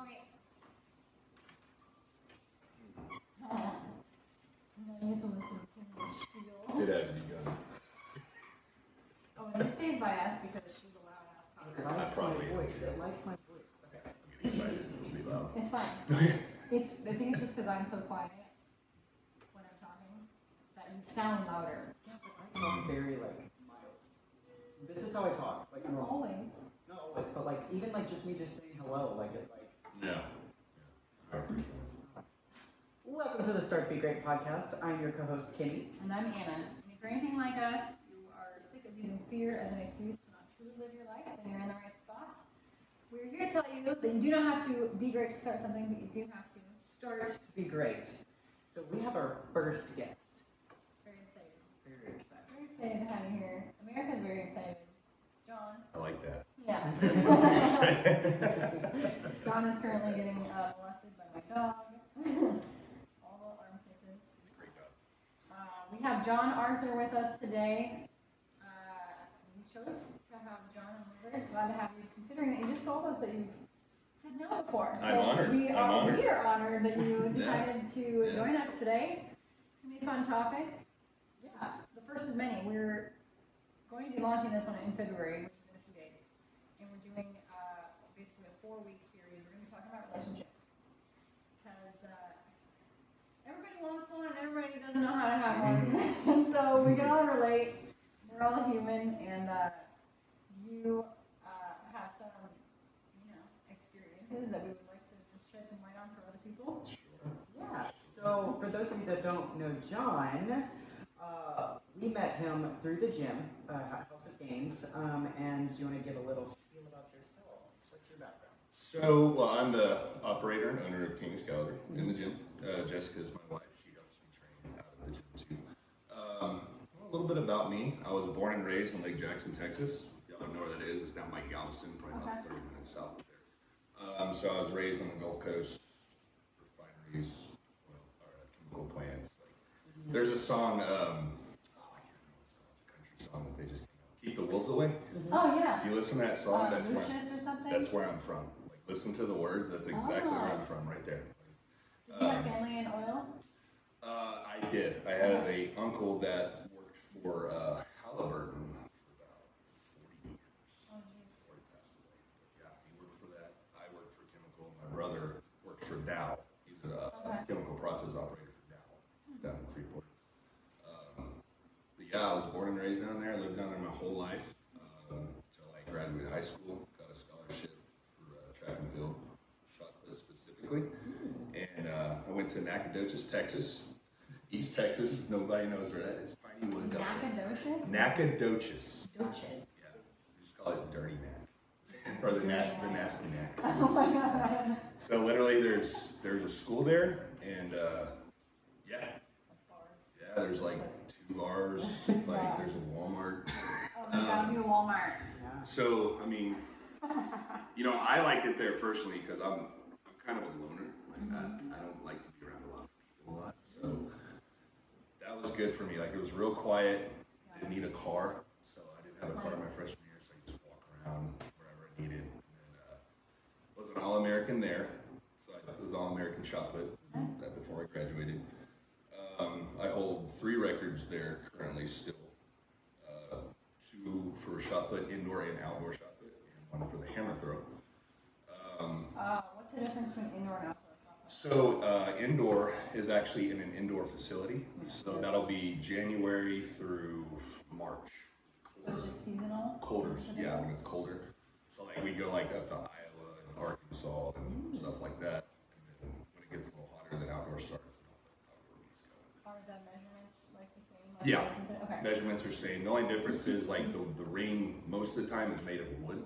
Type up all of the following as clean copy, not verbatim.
Okay. You have to listen to the spiel. It has begun. Oh, and this stays by us because she's a loud ass talker. It likes my probably am voice. too. It likes my voice. Okay, I'm getting excited. It'll be loud. It's fine. I think it's just because I'm so quiet when I'm talking that you sound louder. Yeah, but I talk very mild. This is how I talk. Like Not normal. always. Not always, but even just me just saying hello, Yeah. I appreciate it. Welcome to the Start to Be Great podcast. I'm your co-host Kimmy. And I'm Anna. And if you're anything like us, you are sick of using fear as an excuse to not truly live your life, then you're in the right spot. We're here to tell you that you do not have to be great to start something, but you do have to Start to be great. So we have our first guest. Very excited. Very excited. Very excited to have you here. America's very excited. John. I like that. Yeah. John is currently getting molested by my dog. All the arm kisses. Great job. We have Jon Arthur with us today. We chose to have John, and we're very glad to have you, considering that you just told us that you've said no before. So I'm honored. We I'm are, honored. We are honored that you decided to Yeah. join us today. It's going to be a fun topic. Yes. The first of many. We're going to be launching this one in February, which is in a few days. And we're doing basically a 4-week series. We're going to be talking about relationships. Because everybody wants one and everybody doesn't know how to have one. And so we can all relate. We're all human. And you have some, experiences that we would like to just shed some light on for other people. Sure. Yeah. So for those of you that don't know John, we met him through the gym, at House of Games. And you want to give a little spiel about yourself? What's your background? So, well, I'm the operator and owner of King Excalibur in the gym. Jessica's my wife. She helps me train out of the gym too. A little bit about me. I was born and raised in Lake Jackson, Texas. If y'all don't know where that is, it's down by Galveston, probably about 30 minutes south of there. So I was raised on the Gulf Coast, refineries, chemical plants. There's a song, I can't remember what it's called. It's a country song that they just came out. Keep the Wolves Away. Oh, yeah. If you listen to that song, that's Lucius or something? where I'm from. Listen to the words. That's exactly where I'm from, right there. Did you have family in oil? I did. I had an uncle that worked for Halliburton for about 40 years. Oh, jeez. Before he passed away. But yeah, he worked for that. I worked for chemical. My brother worked for Dow. He's a chemical process operator for Dow down in Freeport. But yeah, I was born and raised down there. I lived down there my whole life until I graduated high school. Got a scholarship for track and field, shot put specifically. And I went to Nacogdoches, Texas, East Texas. Nobody knows where that is. Piney Woods. Nacogdoches? Nacogdoches. Doches. Yeah, we just call it Dirty Nac, or the nasty Nac. Oh my god. So literally, there's a school there, and yeah, there's like 2 bars. Like there's a Walmart. Oh, there's gotta be a Walmart. Yeah. So I mean, I like it there personally because I'm kind of a loner. I don't like to be around a lot of people a lot. So that was good for me. Like it was real quiet. I didn't need a car, so I didn't have a car my freshman year, so I could just walk around wherever I needed. And was an All-American there, so I was All-American shot put before I graduated. I hold 3 records there currently still. 2 for shot put, indoor and outdoor shot put, and 1 for the hammer throw. What's the difference between indoor and outdoor? So indoor is actually in an indoor facility. So that'll be January through March. So it's just seasonal? Colder, yeah, when it's colder. So like we go up to Iowa and Arkansas and stuff like that. And then when it gets a little hotter, then outdoor starts. Are the measurements like the same? Yeah, Okay. measurements are same. The only difference is like the ring most of the time is made of wood.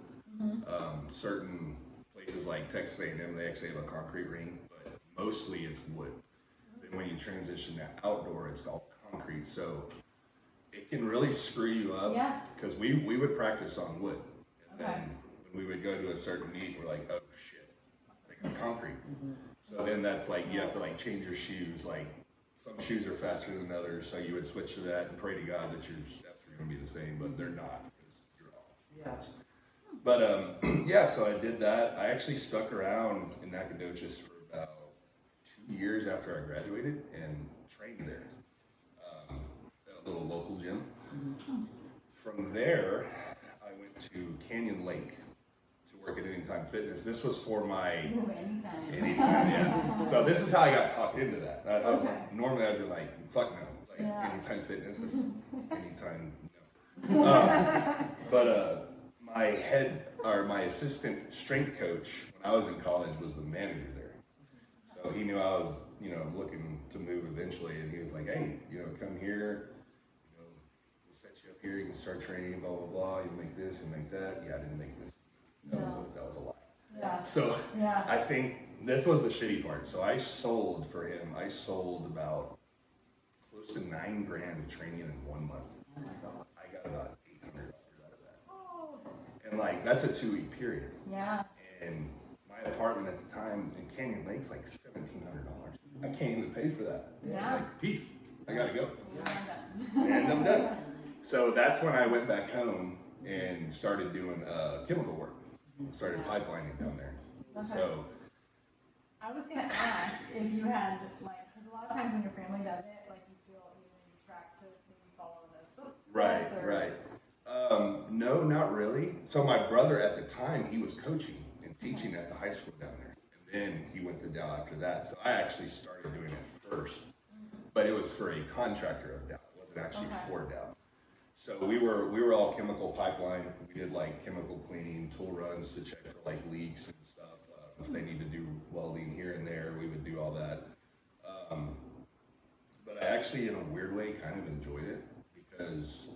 Certain places like Texas A&M, they actually have a concrete ring, but mostly it's wood. Then when you transition to outdoor, it's all concrete. So it can really screw you up. Yeah. Because we would practice on wood. And then when we would go to a certain meet, we're like, oh shit, they got concrete. So then that's like, you have to change your shoes. Like some shoes are faster than others, so you would switch to that and pray to God that your steps are going to be the same, but they're not because you're off. Yes. But yeah, so I did that. I actually stuck around in Nacogdoches for about 2 years after I graduated and trained there at a little local gym. From there, I went to Canyon Lake to work at Anytime Fitness. This was for my Anytime. Anytime, yeah. So this is how I got talked into that. I was like, normally I'd be like, fuck no, like Anytime Fitness is anytime no. But my assistant strength coach when I was in college was the manager there. So he knew I was, looking to move eventually, and he was like, hey, come here, we'll set you up here, you can start training, blah, blah, blah, you make this, you make that. Yeah, I didn't make this. That was a lie. Yeah. So I think this was the shitty part. So I sold for him, about close to $9 grand of training in 1 month. Oh my God. I got about $800 out of that. Oh. And like, that's a 2-week period. Yeah. And my apartment at the time in Canyon Lake's like $1,700. I can't even pay for that. Yeah. Like, peace. I gotta go. Yeah. And I'm done. So that's when I went back home and started doing chemical work. Started pipelining down there. Okay. So I was gonna ask if you had because a lot of times when your family does it, you feel you track to maybe follow those footsteps. right. No, not really. So my brother at the time, he was coaching and teaching at the high school down there, and then he went to Dow after that. So I actually started doing it first, but it was for a contractor of Dow. It wasn't actually for Dow. So we were all chemical pipeline. We did chemical cleaning, tool runs to check for leaks and stuff. If they need to do welding here and there, we would do all that. But I actually, in a weird way, kind of enjoyed it because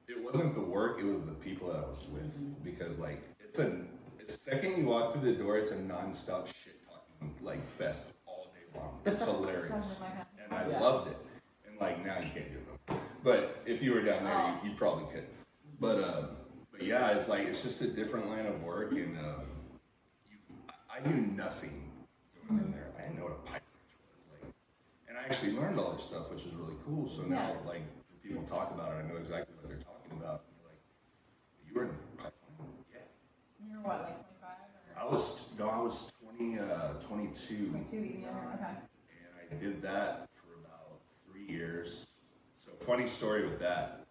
it wasn't the work; it was the people that I was with. Because the second you walk through the door, it's a nonstop shit talking fest all day long. It's hilarious, and I loved it. And now you can't do it. But if you were down there, you probably could. But yeah, it's just a different line of work, and I knew nothing going in there. I didn't know what a pipe wrench was, and I actually learned all this stuff, which is really cool. So now, when people talk about it, I know exactly what they're talking about. And you were in the pipeline? Yeah. You were what, 25? I was 20, 22. 22, even younger. Okay. And I did that for about 3 years. So funny story with that.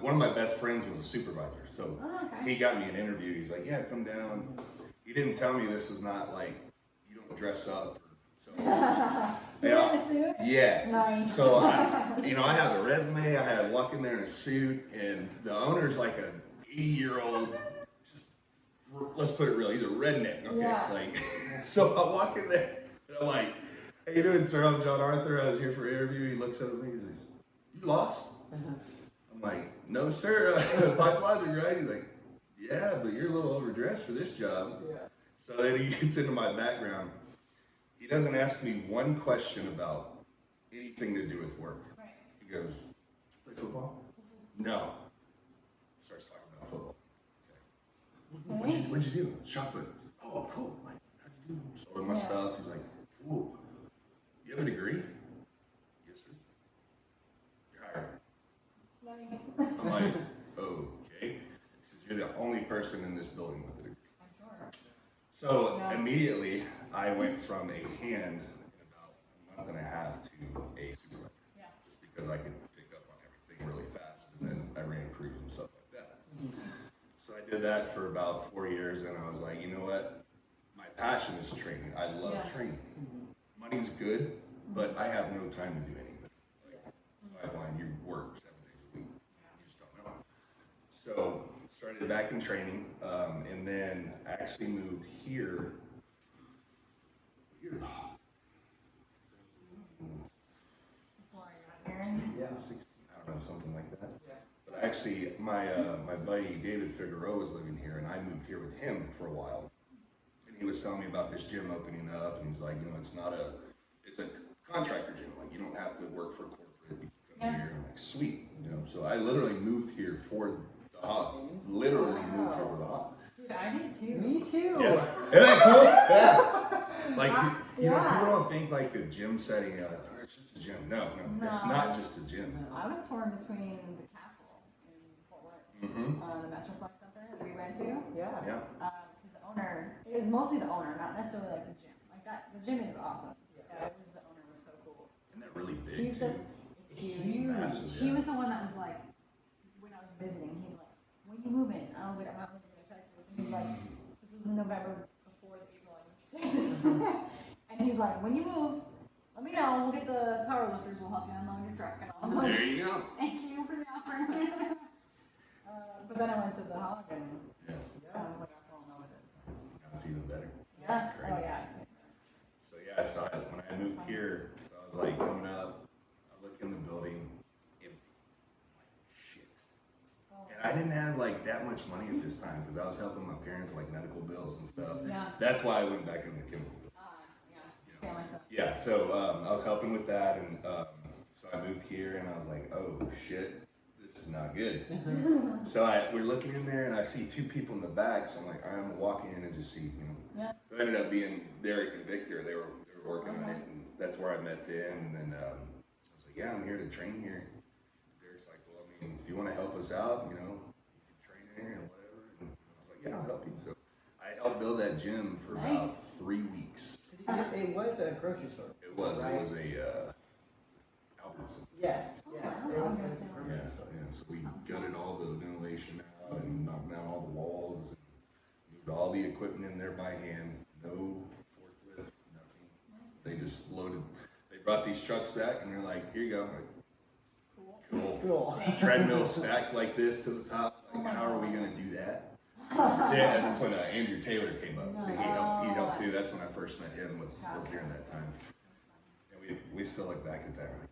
One of my best friends was a supervisor, so he got me an interview. He's like, "Yeah, come down." He didn't tell me this is not you don't dress up. So You're in a suit? Yeah. Nice. So I have a resume. I had to walk in there in a suit, and the owner's like a 80-year-old. Let's put it real. He's a redneck. Okay. Yeah. So I walk in there, and I'm like, "How you doing, sir? I'm Jon Arthur. I was here for an interview." He looks at me. He's like, "You lost?" I'm like, "No, sir. Pipelines are great." He's like, "Yeah, but you're a little overdressed for this job." Yeah. So then he gets into my background. He doesn't ask me one question about anything to do with work. Right. He goes, "Did you play football?" No. Starts talking about football. Okay. What'd you do? Shot put. Oh, cool. How'd you do? So my stuff. He's like, "Cool. You have a degree?" "Yes, sir." "You're hired." Nice. I'm like, "Okay." He says, "You're the only person in this building with a degree." I'm sure. So immediately, I went from a hand in about a month and a half to a supervisor. Yeah. Just because I could pick up on everything really fast, and then I ran crews and stuff like that. So I did that for about 4 years, and I was like, you know what? My passion is training. I love training. Money's good, but I have no time to do anything. Pipeline, you work 7 days a week. You just don't know. So started back in training, and then I actually moved here. Before I got here? Yeah, 16, I don't know, something like that. Yeah. But actually, my buddy David Figueroa was living here, and I moved here with him for a while. And he was telling me about this gym opening up, and he's like, it's a contractor gym. You don't have to work for corporate. You come here. I'm like, sweet. So I literally moved here for the hobby. Literally moved here for the hobby. Dude, I did too. Me too. Yeah. Isn't that cool? Yeah. People don't think the gym setting, it's just a gym. No, it's not just a gym. I was torn between the castle in Fort Worth, the Metroplex up there, that we went to. Yeah. Yeah. Because the owner, it was mostly the owner, not necessarily like the gym. Like that, the gym is awesome. Yeah. It was the owner was so cool. Isn't that really big He's too? it's huge. Huge. Massive, He yeah. was the one that was like, when I was visiting, he's like, when you move in? I was like, I'm not moving to Texas. And he's like, this is November before the April I moved to Texas. And he's like, when you move, let me know. We'll get the power lifters. We'll help you unload your truck. And I was like, There you go. thank you for the offer. But then I went to the hog and Yeah. I was like, I fell in love with it. That's even better. Yeah. Great. Oh yeah. So yeah, so when I moved here, so I was like coming up, I look in the building, empty. I'm like, shit. And I didn't have like that much money at this time because I was helping my parents with like medical bills and stuff. Yeah. That's why I went back into chemical. Yeah. Family stuff. Yeah, so I was helping with that, and so I moved here, and I was like, oh shit, this is not good. So we're looking in there, and I see two people in the back, so I'm like, I'm gonna walk in and just see, you know. Yeah. It ended up being Derek and Victor. They were working on it, and that's where I met them. And then I was like, yeah, I'm here to train here. Derek's like, well, I mean, if you want to help us out, you know, you can train here and whatever. And I was like, yeah, I'll help you. So I helped build that gym for about 3 weeks. It was a grocery store. It was. Right? It was a Albertson. Yes. Yes. Oh, It wow. was I was a gonna say grocery Yeah. store. Yeah. So we gutted all the ventilation out and knocked down all the walls and moved all the equipment in there by hand. No forklift, nothing. They just loaded. They brought these trucks back and they're like, here you go. Cool. Cool. Treadmill stacked like this to the top. Like, how are we gonna do that? Yeah, and that's when Andrew Taylor came up. He helped too. That's when I first met him. Was during that time. And we still look back at that. We're like,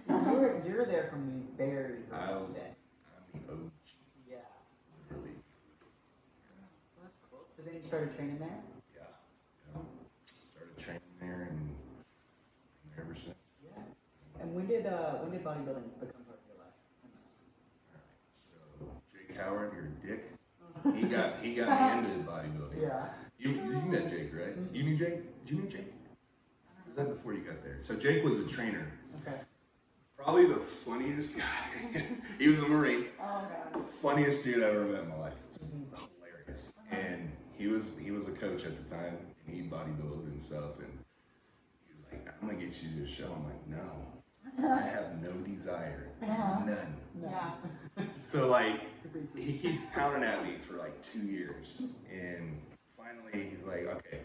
that sucked. You're there from the very first day. I'm the OG. Yeah. Literally. So that's cool. So then you started training there? Yeah. Started training there and ever since. Yeah. And when did bodybuilding become part of your life? So Jake Howard, your dick. He got me into bodybuilding. Yeah. You met Jake, right? You knew Jake? Did you know Jake? Was that before you got there? So Jake was a trainer. Okay. Probably the funniest guy. He was a Marine. Oh god. Funniest dude I ever met in my life. Just hilarious. And he was a coach at the time, and he bodybuilded and stuff. And he was like, "I'm gonna get you to a show." I'm like, "No, I have no desire, none." Yeah. So like, he keeps pounding at me for like 2 years, and finally he's like, "Okay."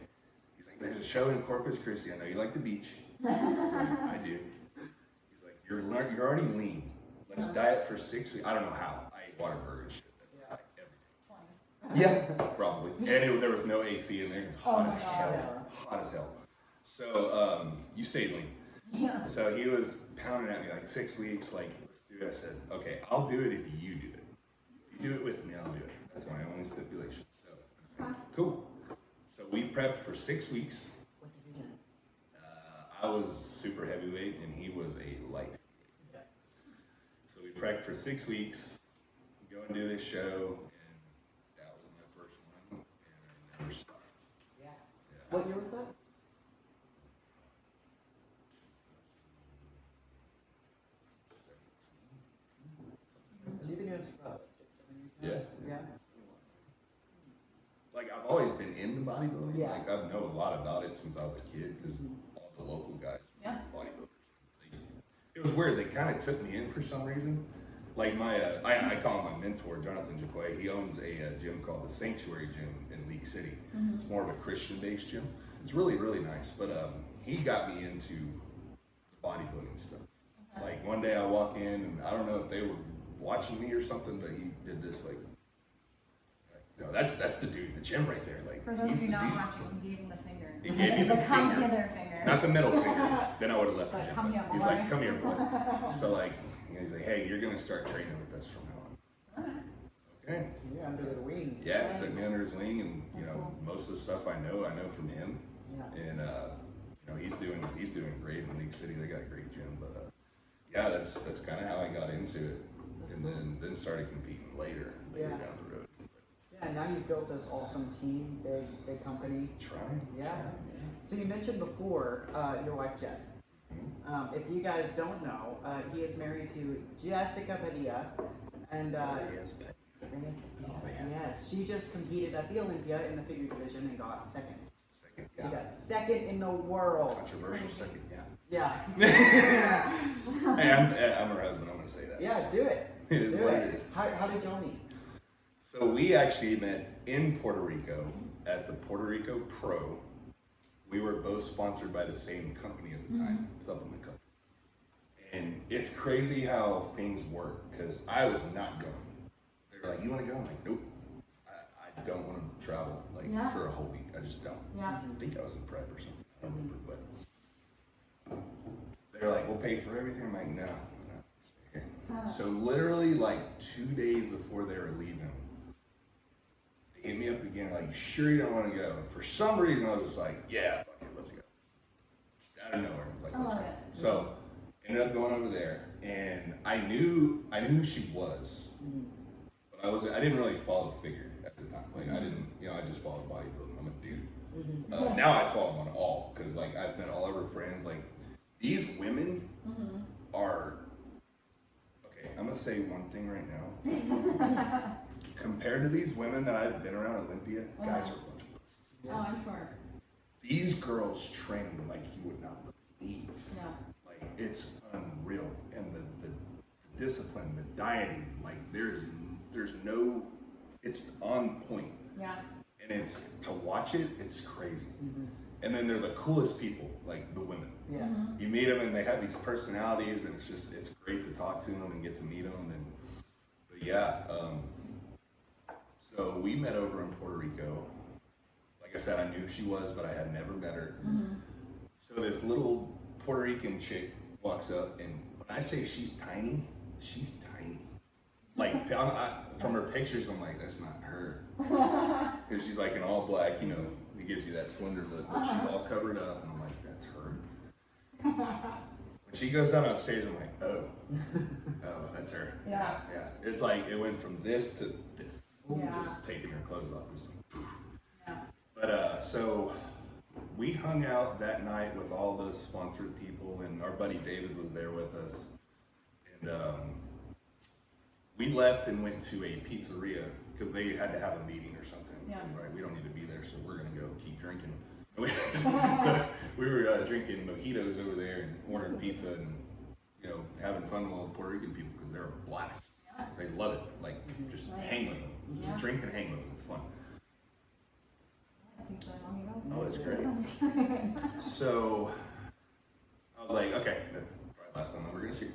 He's like, "There's a show in Corpus Christi. I know you like the beach." I was like, "I do." He's like, "You're already lean. Let's diet for 6 weeks." I don't know how. I ate Whataburger and shit. Like every day. Yeah, probably. And there was no AC in there. It was hot as hell. Hot as hell. So you stayed lean. Yeah. So he was pounding at me like 6 weeks. Like, let's do it. I said, "Okay, I'll do it if you do it. If you do it with me, I'll do it." That's my only stipulation. So I was like, cool. So we prepped for 6 weeks. What division? I was super heavyweight and he was a light. Okay. So we prepped for 6 weeks, go and do this show, and that was my first one, and I never stopped. Yeah. Yeah. What year was that? 17. You've been doing this for about 6, 7 years now? Yeah. Yeah. Like, I've always been into bodybuilding. Yeah. Like, I've known a lot about it since I was a kid, because all the local guys Yeah. were bodybuilders. It was weird. They kind of took me in for some reason. Like I call him my mentor, Jonathan Jaquay. He owns a gym called the Sanctuary Gym in League City. It's more of a Christian-based gym. It's really, really nice. But he got me into bodybuilding stuff. Okay. Like one day I walk in and I don't know if they were watching me or something, but he did this like, you know, that's the dude in the gym right there. Like, For those he's of you the not dude. watching, he gave him the finger. He gave me the come finger. hither finger. Not the middle finger. Then I would have left the Like, gym. come But here, he's boy. like, "Come here, boy." So like, he's like, "Hey, you're gonna start training with us from now on." Alright. Okay. You're under the wing. Yeah, he took me under his wing, and you That's know, cool. most of the stuff I know from him. Yeah. And you know, he's doing great in League City. They got a great gym, but yeah, that's kind of how I got into it, and then started competing later Yeah. down the road. Yeah, now you've built this awesome team, big company. Trying. Yeah. So you mentioned before your wife Jess. If you guys don't know, he is married to Jessica Padilla, and Yes. Yes, she just competed at the Olympia in the figure division and got second. Second, She yeah. got second in the world. Controversial second, yeah. Yeah. Hey, I'm her husband, I'm gonna say that. Yeah, do it. It is Do what it. it is. How did y'all meet? So we actually met in Puerto Rico at the Puerto Rico Pro. We were both sponsored by the same company at the time, supplement company. And it's crazy how things work, because I was not going. They were like, you wanna go? I'm like, nope. I don't wanna travel for a whole week. I just don't. Yeah. I think I was in prep or something. I don't remember, but they're like, we'll pay for everything. I'm like, no. Okay. So literally like 2 days before they were leaving, they hit me up again, like, you sure you don't want to go? For some reason, I was just like, yeah, fuck it, let's go. Out of nowhere, I was like, let's go. So ended up going over there, and I knew who she was, but I didn't really follow figure at the time. Like I didn't, I just followed bodybuilding. I'm a dude. Now I follow them on all, because like I've met all of her friends. Like these women are, okay, I'm gonna say one thing right now. Compared to these women that I've been around Olympia, guys are a bunch of pussies. Oh, I'm sure. These girls train like you would not believe. Yeah. Like it's unreal, and the discipline, the dieting, like there's no, it's on point. Yeah. And it's to watch it, it's crazy. And then they're the coolest people, like the women. Yeah. You meet them and they have these personalities, and it's great to talk to them and get to meet them. And but yeah. So we met over in Puerto Rico. Like I said, I knew who she was, but I had never met her. So this little Puerto Rican chick walks up, and when I say she's tiny, she's tiny. Like from her pictures, I'm like, that's not her. Because she's like in all black, it gives you that slender look, but she's all covered up, and I'm like, that's her. When she goes down on stage, I'm like, oh, that's her. Yeah. Yeah. It's like it went from this to this. Yeah. Just taking her clothes off. It was like, poof. Yeah. But so we hung out that night with all the sponsored people, and our buddy David was there with us. And we left and went to a pizzeria because they had to have a meeting or something. Yeah. Right? We don't need to be there, so we're gonna go keep drinking. So we were drinking mojitos over there and ordering pizza and having fun with all the Puerto Rican people because they're a blast. Yeah. They love it. Like just hang with them. Just drink and hang with them. It's fun. Oh, it's great. So I was like, okay, that's probably the last time I'm ever gonna see her.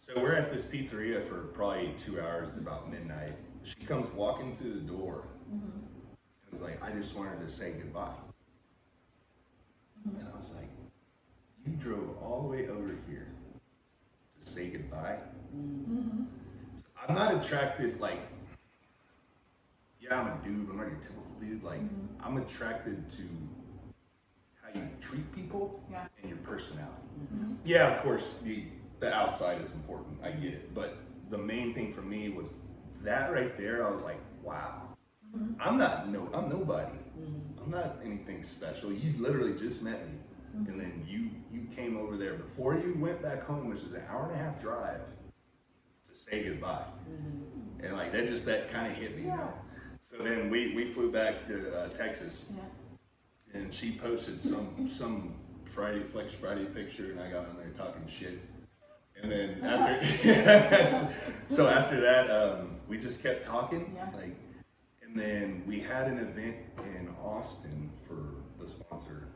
So we're at this pizzeria for probably 2 hours. It's about midnight. She comes walking through the door and was like, I just wanted to say goodbye. And I was like, you drove all the way over here to say goodbye? So I'm not attracted, like, yeah, I'm a dude, I'm not your typical dude. Like, I'm attracted to how you treat people and your personality. Yeah, of course, the outside is important, I get it. But the main thing for me was that right there. I was like, wow, I'm nobody. I'm not anything special. You literally just met me. And then you came over there before you went back home, which is an hour-and-a-half drive, to say goodbye. And like that kind of hit me. So then we flew back to Texas, and she posted some Flex Friday picture, and I got on there talking shit. And then after that, we just kept talking, and then we had an event in Austin for the sponsor.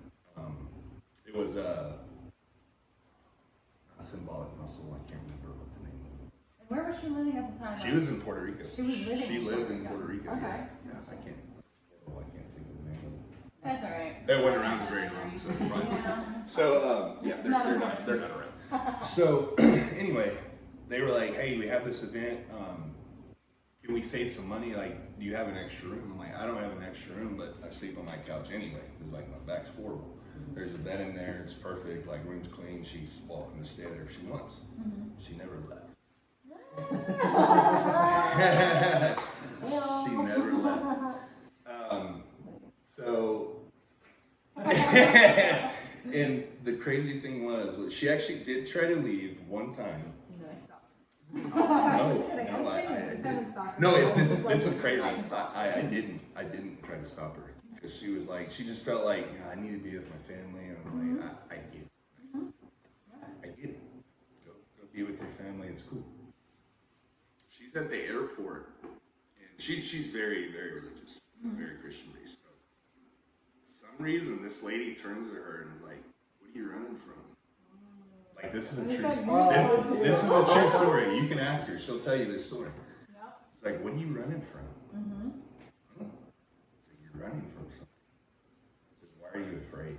It was not Symbolic Muscle. I can't remember what the name was. And where was she living at the time? She was in Puerto Rico. She lived in Puerto Rico. Okay. Yeah, I can't think of the name. That's all right. It went around very long, so it's fine. So they're not around. So anyway, they were like, hey, we have this event. Can we save some money? Like, do you have an extra room? I'm like, I don't have an extra room, but I sleep on my couch anyway, because like my back's horrible. There's a bed in there, it's perfect, like room's clean, she's welcome to stay there if she wants. She never left. She never left. So, and the crazy thing was, she actually did try to leave one time. This is crazy. I didn't try to stop her because she was like, she just felt like, I need to be with my family, and I'm like, I get it. I get it. Go be with your family. It's cool. She's at the airport, and she's very, very religious, very Christian based. So, some reason, this lady turns to her and is like, "What are you running from?" Like, this is a true story. This is a true story. You can ask her; she'll tell you this story. It's like, "What are you running from?" Like, you're running from something. Just, why are you afraid?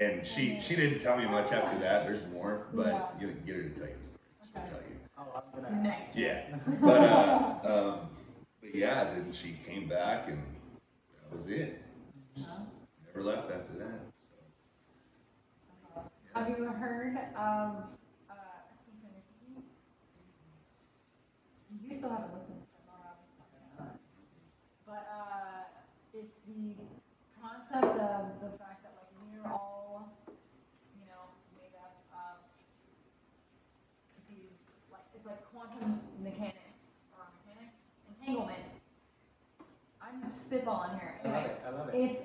And she didn't tell me much after that. There's more, but you get her to tell you the story. She'll tell you. Next. Yeah, but yeah, then she came back, and that was it. Never left after that. So. Have you heard of synchronicity? You still haven't listened to the podcast, but it's the concept of the fact that like we're all, made up of these it's like quantum mechanics entanglement. I'm spitballing here. Anyway, I love it. It's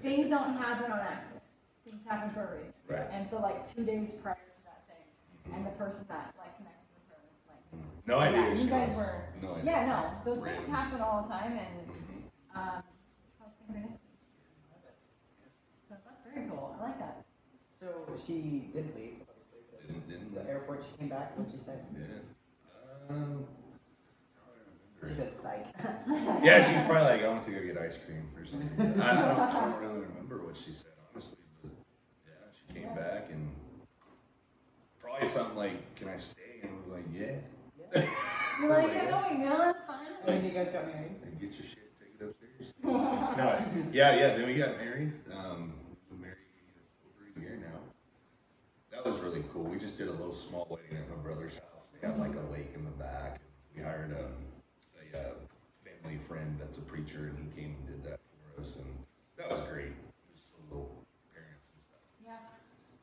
things don't happen on accident. Things happen for a reason. Right. And so like 2 days prior to that thing, and the person that like connected with her, like No idea. you guys were. No idea. Yeah, no, those things happen all the time, and it's called synchronicity. So that's very cool. I like that. So she didn't leave, obviously. Didn't The airport, she came back. What'd she say? Yeah. She said psych. Yeah, she's probably like, I want to go get ice cream or something. I don't really remember what she said, honestly. But yeah, she came back and probably something like, "Can I stay?" And I was like, "Yeah." You're like, no, that's fine. When you guys got married? And get your shit, take it upstairs. No, yeah. Then we got married. We've been married over a year now. That was really cool. We just did a little small wedding at my brother's house. They have like a lake in the back. We hired a family friend that's a preacher, and he came and did that for us, and that was great. Just a little parents and stuff. Yeah.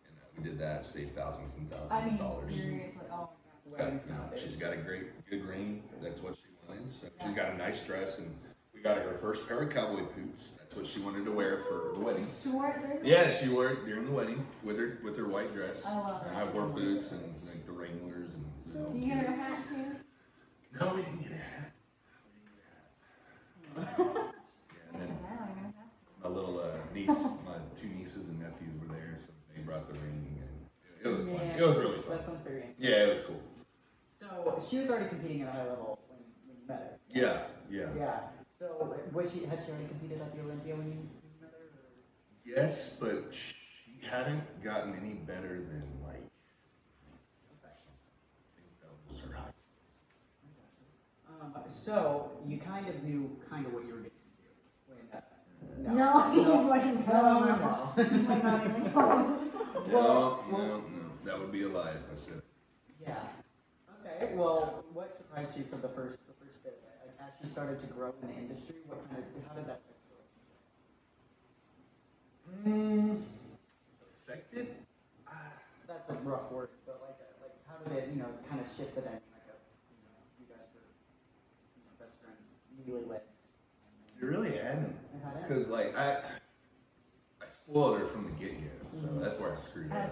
And we did that, saved thousands and thousands I mean, of dollars. seriously, oh my God. She's got a good ring. That's what she wanted. So she's got a nice dress, and we got her first pair of cowboy boots. That's what she wanted to wear for the wedding. She wore it during Yeah, she wore it during the wedding with her white dress. I love And that. I wore boots and like the Wranglers and. Did you get her a hat too? No, we didn't get a hat. Yeah, and then Now I'm gonna have to. my little niece, my two nieces and nephews were there, so they brought the ring, and it was fun. It was really fun. That sounds very interesting. Yeah, it was cool. So she was already competing at a high level when you met her. Yeah. Yeah. So had she already competed at the Olympia when you met her? Or? Yes, but she hadn't gotten any better than like. I think that was her highest. So you kind of knew what you were getting into when. No, he's like, No. He's like, not even close. No, that would be a lie if I said it. Yeah. Okay. Well, what surprised you for the first bit? Like, as you started to grow in the industry, how did that affect your relationship? Affected? That's a rough word, but like how did it, kind of shift the dynamic of, you guys were, best friends, newlyweds. It really hadn't. It hadn't? Because like I spoiled her from the get-go, so that's where I screwed up.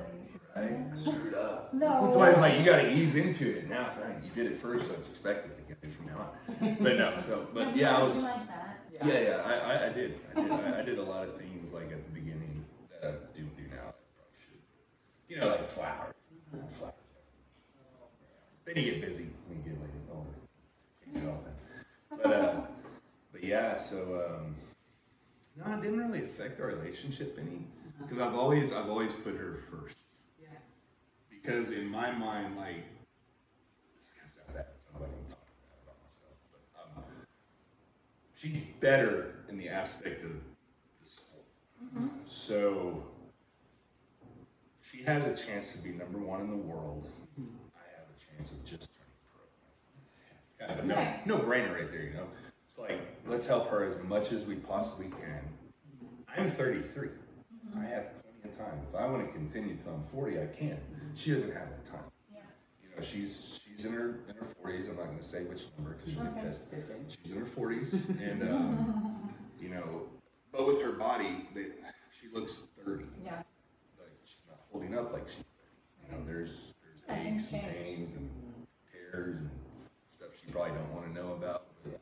Right? I screwed up. No. So I was like, you got to ease into it now. Right? You did it first, so it's expected to get it from now on. But no, but yeah, I was. You like that? Yeah, I did. I did a lot of things like at the beginning that I do now. I probably should. Like flowers. Then you get busy when you get like older. Can't do all that. But yeah, so no, it didn't really affect our relationship any, because I've always put her first. Yeah. Because in my mind, like, this kind of sounds bad. It sounds like I'm talking bad about myself, but she's better in the aspect of the sport. So she has a chance to be #1 in the world. I have a chance of just turning pro. It's kind of a no-brainer right there, It's like, let's help her as much as we possibly can. I'm 33. I have plenty of time. If I want to continue till I'm 40, I can. She doesn't have that time. Yeah. know, she's in her 40s. I'm not going to say which number because she'll get pissed. She's in her 40s, and you know, but with her body, she looks 30. Yeah. Like she's not holding up like she's 30. You know, there's aches and pains and tears and stuff she probably don't want to know about. But,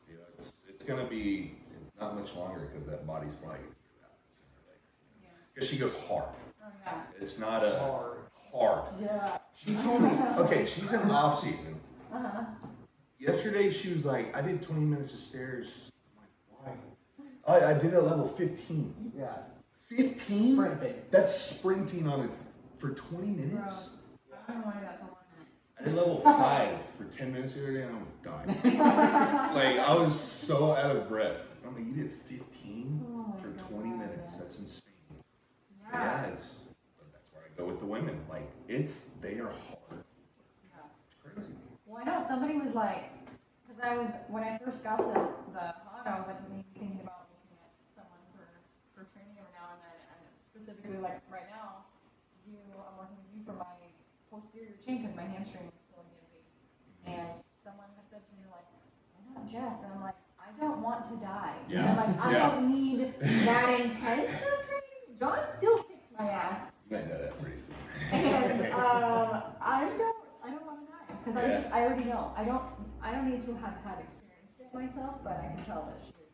you know, it's gonna be. It's not much longer because that body's probably gonna do that sooner or later. Because she goes hard. Oh, yeah. It's not a hard. Yeah. She told me, okay, she's in off season. Uh-huh. Yesterday she was like, I did 20 minutes of stairs. I'm like, why? I did it at level 15. Yeah. 15? Sprinting. That's sprinting on it for 20 minutes? Gross. I don't want to do that for 1 minute. I did level 5 for 10 minutes the other day and I was dying. Like, I was so out of breath. I'm like, you did 15 for 20 minutes? That's insane. Yeah, that's where I go with the women. Like, they are hard. Yeah. It's crazy. Well, I know somebody was like, because when I first got to the hog, I was like maybe thinking about looking at someone for training every now and then, and specifically like right now, I'm working with you for my posterior chain because my hamstring is still getting big. And someone had said to me like, why not Jess? And I'm like, I don't want to die. Yeah. And I'm like, I Yeah. don't need that intense of training. John still kicks my ass. You might know that pretty soon. And I don't want to die because I already know. I don't need to have had experienced it myself, but I can tell that she is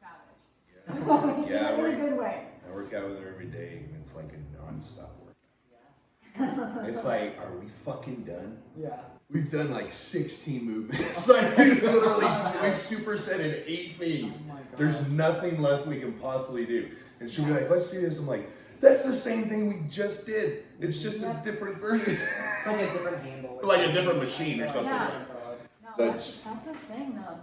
savage. Yeah, In a good way. I work out with her every day, and it's like a non-stop workout. It's like, are we fucking done? Yeah. We've done like 16 movements. Like, we've supersetted 8 things. Oh my God. There's nothing left we can possibly do. And she'll be like, let's do this. I'm like, that's the same thing we just did. It's just a different version. It's like a different handle. Like a different machine or something. Yeah. No, But- that's the thing though.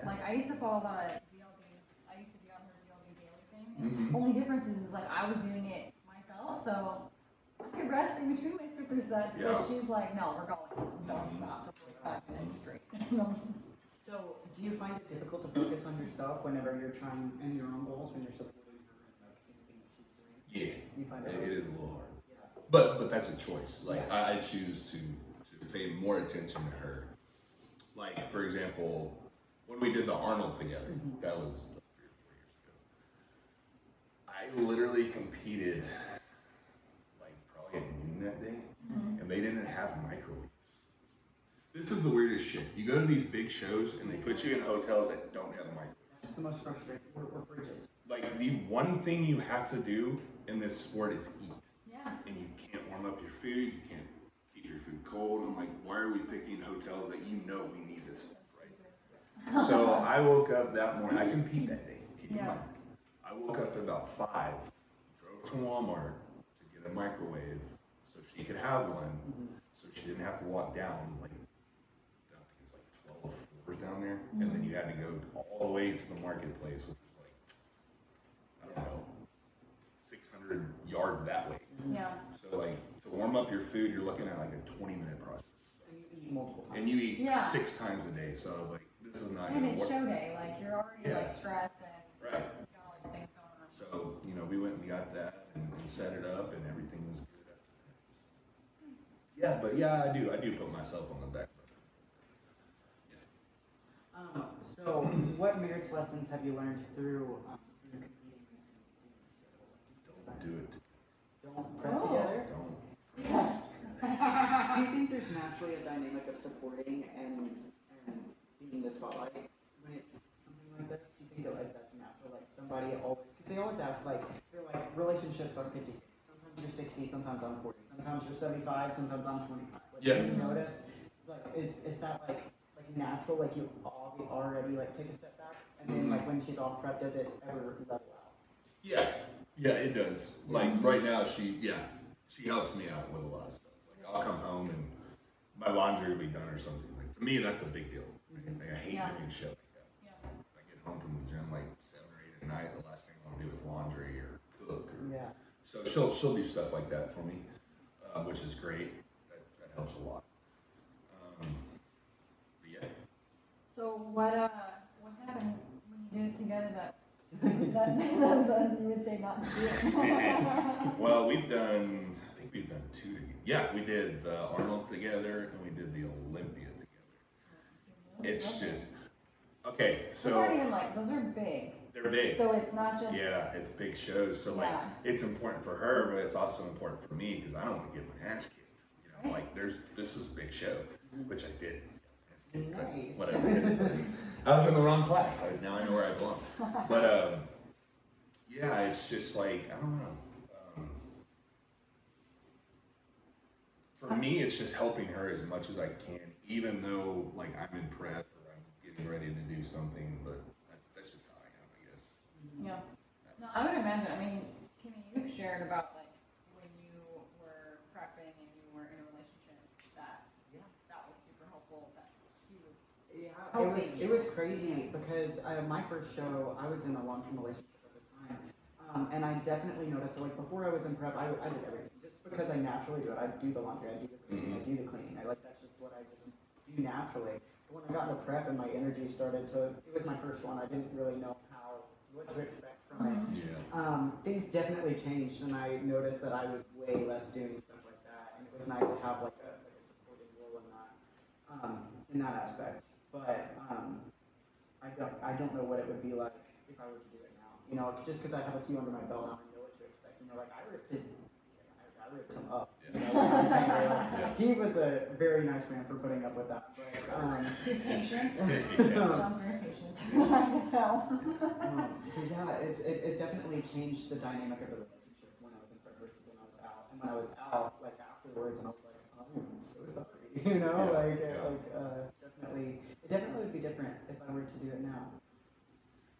Like I used to follow a lot of DLBs. I used to be on her DLB daily thing. Mhm. Only difference is like I was doing it myself, so I could rest in between my supersets. Yeah. But she's like, no, we're going. Don't stop for 45 minutes straight. So, do you find it difficult to focus on yourself whenever you're trying in your own goals when you're supporting her in like anything that she's doing? Yeah, You find it is a little hard. Yeah. But that's a choice. Like, Yeah. I choose to pay more attention to her. Like, for example, when we did the Arnold together, that was 3 or 4 years ago. I literally competed like probably at noon that day, and they didn't have microwaves. This is the weirdest shit. You go to these big shows and they put you in hotels that don't have microwaves. That's the most frustrating. Or fridges. Like, the one thing you have to do in this sport is eat. Yeah. And you can't warm up your food, you can't keep your food cold. I'm like, why are we picking hotels that you know we need this stuff, right? So I woke up that morning, I compete that day, keep in mind. I woke up at about 5, drove to Walmart to get a microwave so she could have one, so she didn't have to walk down, like, I think it was like 12 floors down there, and then you had to go all the way to the marketplace, which was like, I don't know, 600 yards that way. Yeah. So like, to warm up your food, you're looking at like a 20-minute process. And you eat multiple times. And you eat Yeah. 6 times a day, so I was like, this is not And gonna it's work. show day. Like you're already Yeah. like stressed and Right. you got all the things going on. So, you know, we went and we got that and set it up and everything was good after that. Yeah, but yeah, I do put myself on the back burner. So, what marriage lessons have you learned through competing? Don't do it. Don't prep Oh. together. Don't. Do you think there's naturally a dynamic of supporting and being the spotlight when it's something like this? Do you think that like that's natural? Like somebody always, because they always ask like, they're like relationships are 50. Sometimes you're 60, sometimes I'm 40, sometimes you're 75, sometimes I'm 25. Like, Yeah. do you notice? Like, is that like natural? Like you already like take a step back, and then like when she's all prepped, does it ever level out? Yeah, it does. Like right now, she helps me out with a lot of stuff. Like I'll come home and my laundry will be done or something. Like to me, that's a big deal. Like, I hate doing shit like that. Yeah. I get home from the gym like 7 or 8 at night. The last thing I want to do is laundry or cook. Yeah. So she'll do stuff like that for me, which is great. That helps a lot. But yeah. So what happened when you did it together that you would say not to do it? Well, I think we've done two together. Yeah, we did the Arnold together and we did the Olympia together. It's just okay. Those So aren't even like, those are big. they're big. So it's not just. Yeah, it's big shows. So like, Yeah. it's important for her, but it's also important for me because I don't want to get my ass kicked. You know, like this is a big show, which I did. Nice. Whatever. I was in the wrong class. Now I know where I belong. But yeah, it's just like I don't know. For me, it's just helping her as much as I can, even though like I'm in prep or I'm getting ready to do something. But that's just how I am, I guess. Yeah. No, I would imagine. I mean, Kimmy, you've shared about like when you were prepping and you were in a relationship that was super helpful. That he was. Yeah, it was crazy because my first show, I was in a long-term relationship at the time, and I definitely noticed. So like before I was in prep, I did everything just because I naturally do it. I do the laundry, I do the cleaning, I do the cleaning. That's just what I just do naturally. But when I got into prep and my energy started to, it was my first one. I didn't really know what to expect from it. Yeah. Things definitely changed, and I noticed that I was way less doing stuff like that, and it was nice to have like a supporting role in that aspect. But I don't know what it would be like if I were to do it now. You know, just because I have a few under my belt now, I know what to expect. You know, like I ripped him up. Yeah. You know, what I'm saying? Like, he was a very nice man for putting up with that. But, Patient. Yeah. John's very patient. I can tell. but yeah, it definitely changed the dynamic of the relationship when I was in prep versus when I was out. And when I was out, like afterwards, and I was like, oh, I'm so sorry. You know, it definitely would be different if I were to do it now.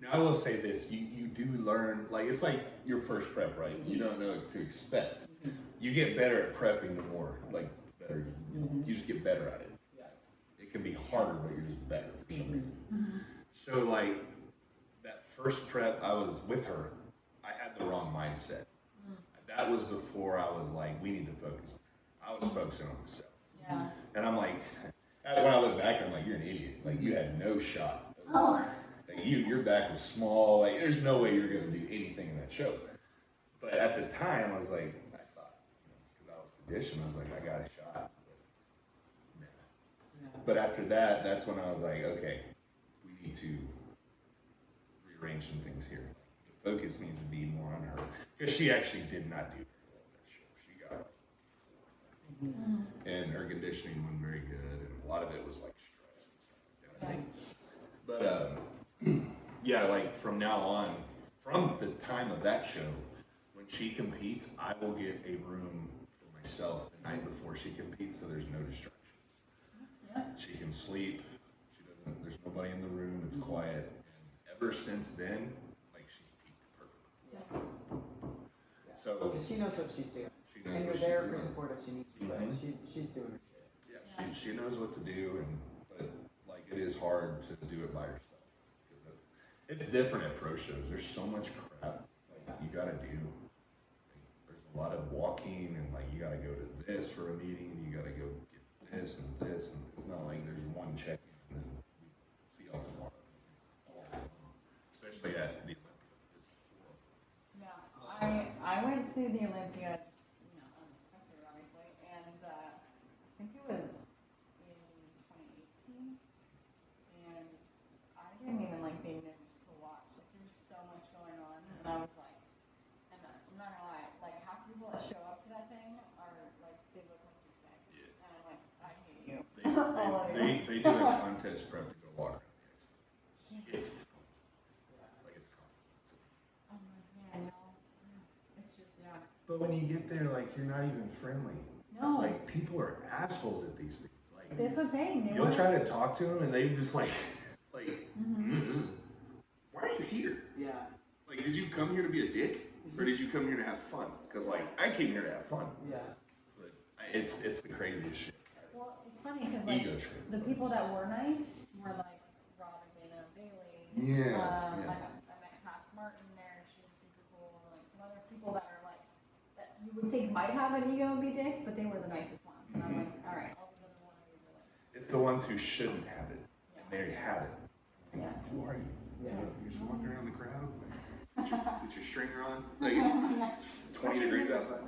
Now I will say this: you do learn. Like it's like your first prep, right? You don't know what to expect. You get better at prepping the more, like better. You just get better at it. Yeah. It can be harder, but you're just better for some reason. So like that first prep, I was with her. I had the wrong mindset. That was before I was like, we need to focus. I was focusing on myself. Yeah. And I'm like, when I look back, I'm like, you're an idiot. Like you had no shot. Oh. Like your back was small. Like there's no way you're gonna do anything in that show. But at the time, I was like, I thought, because I was conditioned, I was like, I got a shot. But after that, that's when I was like, okay, we need to rearrange some things here. The focus needs to be more on her because she actually did not do very well that show. She got like fourth, and her conditioning wasn't very good, and a lot of it was like stress and stuff like that, I think. But yeah, like from now on, from the time of that show, when she competes, I will get a room for myself the night before she competes, so there's no distractions. Yeah. She can sleep. She doesn't. There's nobody in the room. It's quiet. And ever since then, like she's peaked perfectly. Yes. So Because she knows what she's doing. she knows And what you're she's there doing. for support if she needs you, but she's doing her shit. Yeah, she knows what to do, but like it is hard to do it by herself because it's different at pro shows. There's so much crap like you gotta do. Like, there's a lot of walking and like you gotta go to this for a meeting. You gotta go get this and this, and it's not like there's one check in and then we see y'all tomorrow. It's all day long, especially at the Olympia. It's horrible. Yeah. I went to the Olympia, unexpected obviously, and I think it was in 2018, and I didn't even like being there just to watch. Like there's so much going on, and I was like, and I'm not gonna lie, like half the people that show up to that thing are like they look like douchebags, and I'm like, I hate you. They do a contest prep to go walk around the expo. It's fun. Like it's fun. I'm like, yeah, no. It's just, yeah. But when you get there, like you're not even friendly. No. Like people are assholes at these things. Like That's what I'm saying. you'll try to talk to them and they just like, why are you here? Yeah. Like, did you come here to be a dick, or did you come here to have fun? Because like I came here to have fun. Yeah. But it's the craziest shit. Well, it's funny because like Ego trip. the people that were nice were like Rob and Dana Bailey. Yeah. Like I met Cass Martin there. She was super cool. And like some other people that are like that you would think might have an ego and be dicks, but they were the nicest ones. And I'm like, all right, all these other ones are like. It's the ones who shouldn't have it, and they have it. Like, Yeah. who are you? Yeah. You're just walking around the crowd. Put your stringer on. Like 20 degrees outside.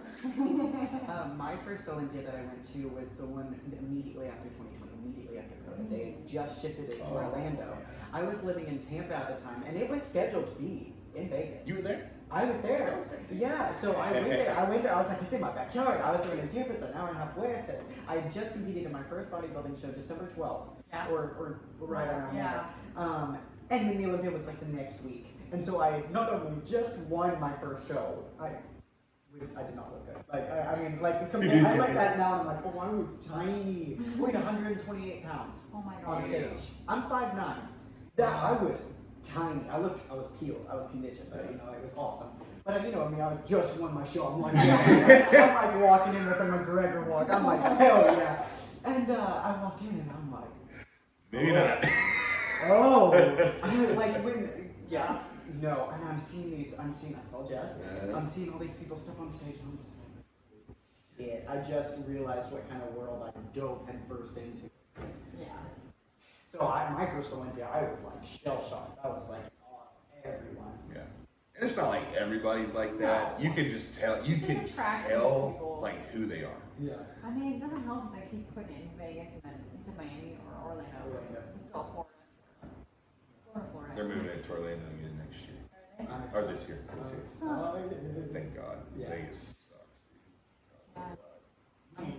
My first Olympia that I went to was the one immediately after 2020, immediately after COVID. They just shifted it to Orlando. I was living in Tampa at the time, and it was scheduled to be in Vegas. You were there? I was there. Yeah, so I went there. I was like, it's in my backyard. I was living in Tampa. It's an hour and a half west. I had just competed in my first bodybuilding show, December 12th, or right around there. And then the Olympia was like the next week. And so I not only just won my first show, I did not look good. Like, I mean, like, I like that now, and I'm like, oh, I was tiny. Weighed 128 pounds on stage. I'm 5'9". I was tiny. I was peeled. I was conditioned, but, you know, it was awesome. But, you know, I mean, I just won my show. I'm like, yeah. I'm like walking in with a McGregor walk. I'm like, hell yeah. And I walk in, and I'm like, maybe not. Oh, like when, yeah. No, and I saw Jess, I'm seeing all these people step on stage, and I'm just like, yeah, I just realized what kind of world I dove head first into. Yeah. So my first Olympia, I was like shell-shocked. I was like, oh, everyone. Yeah. And it's not like everybody's like that. You can just tell, tell like who they are. Yeah. I mean, it doesn't help if they keep putting it in Vegas and then you said Miami or Orlando. It's still Florida. Florida. They're moving it to Orlando again next year. Or this year. Thank God. Yeah. Vegas sucks.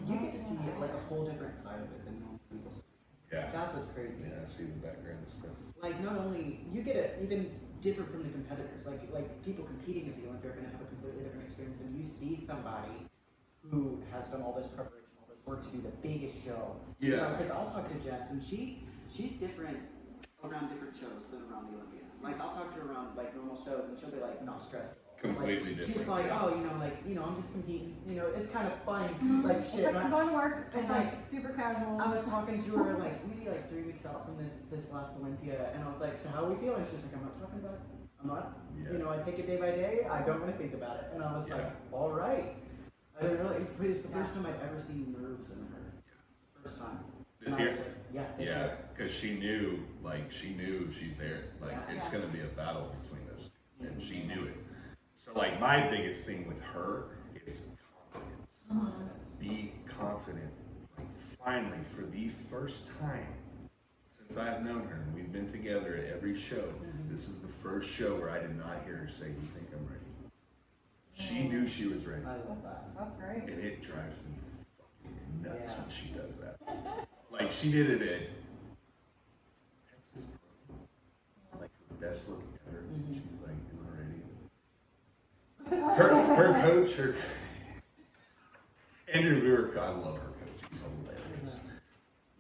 You get to see like a whole different side of it than normal people see. Yeah. That's what's crazy. Yeah, I see the background and stuff. Like, not only, you get it even different from the competitors. Like people competing at the Olympia are going to have a completely different experience than you see somebody who has done all this preparation, all this work to do the biggest show. Yeah. Because I'll talk to Jess, and she's different around different shows than around the Olympia. Like, I'll talk to her around like normal shows, and she'll be like not stressed at all. Completely like, different. She's like, oh, I'm just competing. You know, it's kind of fun, like It's shit. like I'm going to work. It's like super casual. I was talking to her like maybe like 3 weeks out from this last Olympia, and I was like, so how are we feeling? She's like, I'm not talking about it. I'm not. Yeah. You know, I take it day by day. I don't want to think about it. And I was like, all right. I didn't really. It was the first time I'd ever seen nerves in her. First time. This year? Like, this Yeah, year. because she knew she's there. Like, it's going to be a battle between those two. And she knew it. So, like, my biggest thing with her is confidence. Be confident. Like, finally, for the first time since I've known her, and we've been together at every show, this is the first show where I did not hear her say, "Do you think I'm ready?" She knew she was ready. I love that. That's great. And it drives me fucking nuts when she does that. Like, she did it at Texas, like her best look ever. She was like, "Am I ready?" Her coach, Andrew Lurick, I love her coach. He's hilarious.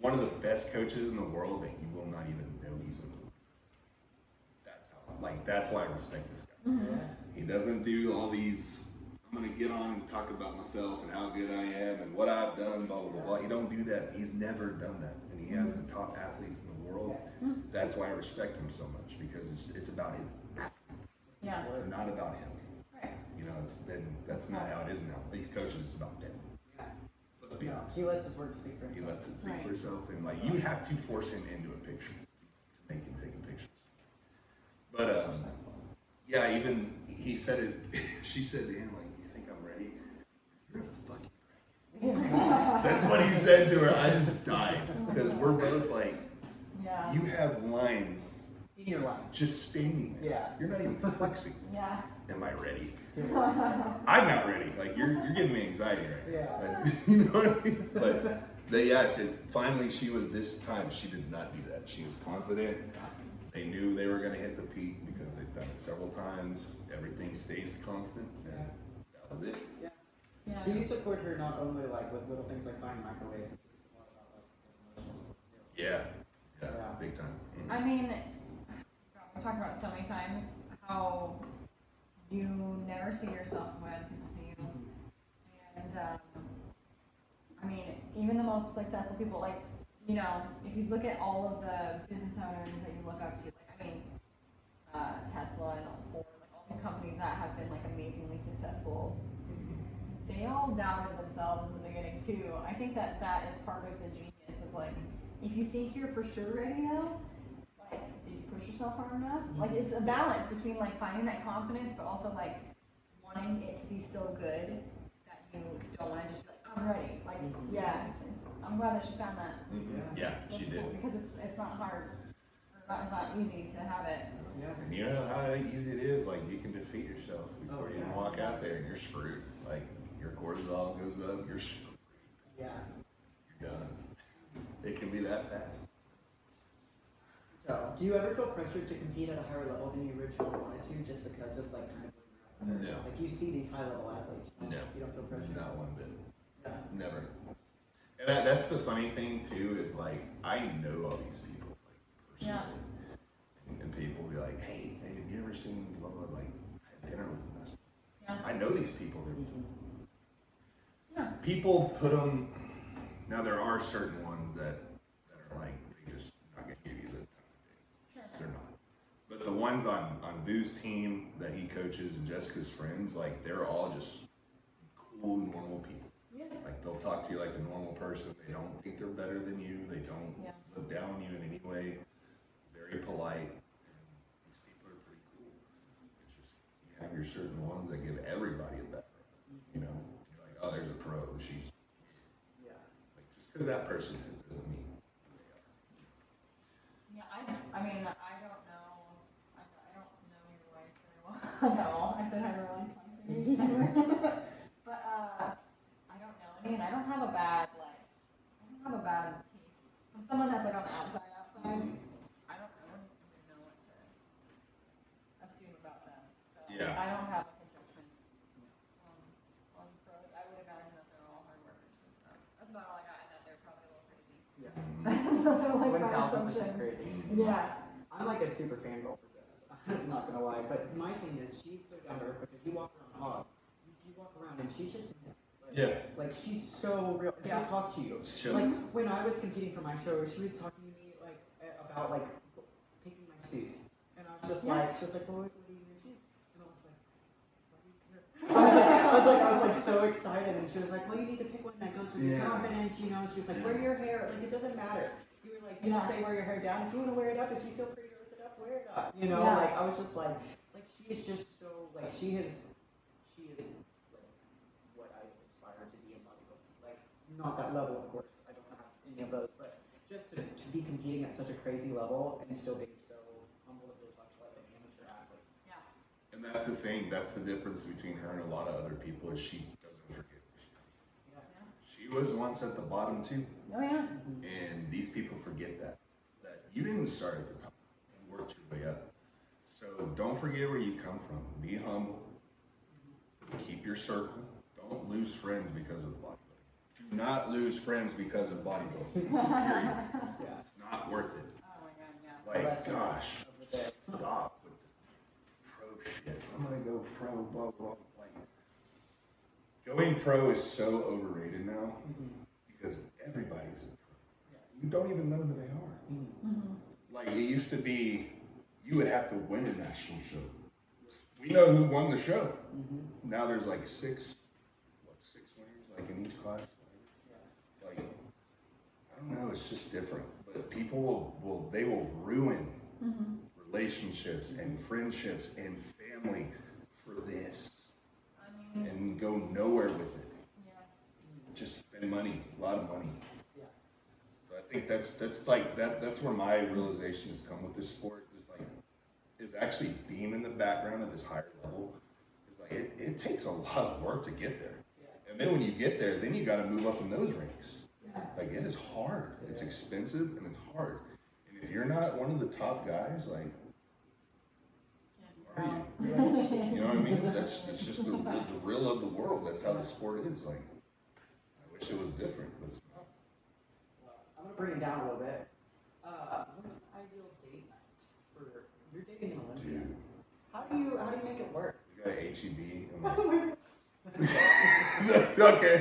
One of the best coaches in the world that you will not even know he's in the world. That's why I respect this guy. He doesn't do all these, I'm gonna get on and talk about myself and how good I am and what I've done, blah, blah, blah, blah. He don't do that. He's never done that. And he has the top athletes in the world. That's why I respect him so much, because it's about his athletes. Yeah. It's not about him. Right. You know, that's not how it is now. These coaches, it's about them. Let's be honest. He lets his work speak for He himself. lets it speak for itself, and like, you have to force him into a picture to make him take pictures. But yeah, even he said it. She said to him, like, "You think I'm ready? You're fucking ready." That's what he said to her. I just died because we're both like, you have lines In your life. just standing there. Yeah. You're not even flexing. Yeah. Am I ready? I'm not ready. Like, you're giving me anxiety right now. Yeah. But, you know what I mean? But finally, this time she did not do that. She was confident. They knew they were going to hit the peak because they've done it several times. Everything stays constant. And that was it. Yeah. So you support her not only like with little things like buying microwaves, it's a lot about like emotional support too. Yeah, big time. I mean, we talked about it so many times how you never see yourself when people see you. And I mean, even the most successful people, like, you know, if you look at all of the business owners that you look up to, like, I mean, Tesla and Ford, like all these companies that have been like amazingly successful, they all doubted themselves in the beginning too. I think that is part of the genius of like, if you think you're for sure ready though, like, did you put push yourself hard enough. Like it's a balance between like finding that confidence, but also like wanting it to be so good that you don't want to just be like, I'm ready. Like, I'm glad that she found that. Yeah, she did. Cool, because it's not hard, or it's not easy to have it. Yeah. And you know how easy it is, like you can defeat yourself before you walk out there and you're screwed. Like your cortisol goes up, you're screwed. Yeah. You're done. It can be that fast. So, do you ever feel pressured to compete at a higher level than you originally wanted to, just because of like kind of where you're at? No. Like you see these high level athletes. No. You don't feel pressured. Not one bit. Yeah. Never. And that's the funny thing too, is like I know all these people, like personally. And people will be like, hey, have you ever seen blah blah blah? Like I had dinner with them. I know these people. People put them. Now there are certain ones that are like they just not gonna give you the time of day. They're not. But the ones on Vu's team that he coaches and Jessica's friends, like they're all just cool, normal people. Like they'll talk to you like a normal person. They don't think they're better than you. They don't look down on you in any way. Very polite. And these people are pretty cool. It's just you have your certain ones that give everybody a bad rep. You know, you're like, oh, there's a pro. She's like just because that person is doesn't mean they are. Yeah, I mean, I don't know. I don't know your wife very well. No, I said hi to her like twice a week. But I don't know. I mean, I don't have a bad taste from someone that's like on the outside. I wouldn't even know what to assume about them. So I don't have a projection on pros. I would imagine that they're all hard workers and stuff. That's about all I got, and that they're probably a little crazy. Yeah. Those are like my 1000% assumptions. crazy. Yeah. I'm like a super fangirl for this. I'm not gonna lie, but my thing is she's so down to earth because you walk around Hog, you walk around and she's just like she's so real. She'll talk to you. Like when I was competing for my show, she was talking to me like about like picking my suit, and I was just like, she was like, well, what do you gonna choose? And I was like, why do you care? I was like so excited, and she was like, well, you need to pick one that goes with your confidence, you know. She was like, wear your hair, like it doesn't matter. You were like, you know, say wear your hair down. If you want to wear it up, if you feel pretty to lift it up, wear it up. You know, like I was just like she is just so like she is like what I aspire to be in bodybuilding. Like not that level, of course. I don't have any of those, but just to be competing at such a crazy level and still being so humble to talk to like an amateur athlete. Yeah. And that's the thing. That's the difference between her and a lot of other people is she doesn't forget where she comes from. She was once at the bottom too. Oh yeah. And these people forget that you didn't start at the top. You worked your way up. So don't forget where you come from. Be humble. Keep your circle. Don't lose friends because of bodybuilding. Do not lose friends because of bodybuilding. Period. It's not worth it. Oh my God, Like, gosh, stop with the pro shit. I'm gonna go pro, blah, blah. Like, going pro is so overrated now because everybody's a pro. You don't even know who they are. Like, it used to be, you would have to win a national show. We know who won the show. Now there's like six winners, like in each class. Like, I don't know, it's just different. But people will ruin relationships and friendships and family for this. And go nowhere with it. Just spend money, a lot of money. So I think that's where my realization has come with this sport. Is actually being in the background at this higher level. It's like it takes a lot of work to get there. And then when you get there, then you got to move up in those ranks. Like it is hard. It's expensive and it's hard. And if you're not one of the top guys, like, who are you? You know what I mean? That's just the real of the world. That's how the sport is. Like, I wish it was different, but it's not. Well, I'm gonna bring it down a little bit. What's the ideal date night for? You're dating an Olympian. Dude. How do you make it work? You got HEB. Okay.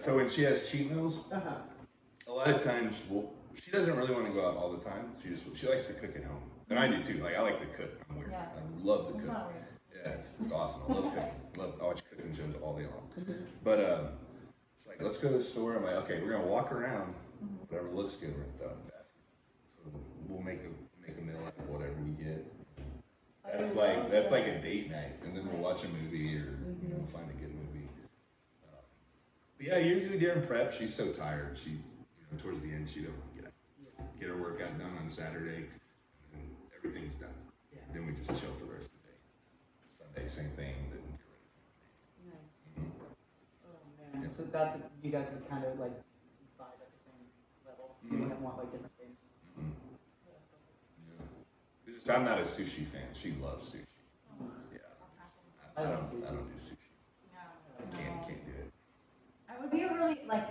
So when she has cheat meals, a lot of times, she doesn't really want to go out all the time. She likes to cook at home, and I do too. Like I like to cook. I'm weird. I love to cook. Not weird. Yeah, it's awesome. I love cooking. I watch cooking shows all day long. But she's like, let's go to the store. I'm like, okay, we're gonna walk around. Whatever looks good, we're gonna throw in the basket. So we'll make a meal out of whatever we get. That's like a date night, and then we'll watch a movie or find a good movie. But yeah, usually during prep, she's so tired. She, towards the end, she don't get her workout done on Saturday, and everything's done. Yeah. Then we just chill for the rest of the day. Sunday, same thing. Then get ready for Monday. Nice. Oh man. So that's you guys would kind of like vibe at the same level. You wouldn't want like different things. Yeah. It's just, I'm not a sushi fan. She loves sushi. Yeah. I don't do sushi. No. Can't do it. It would be a really, like,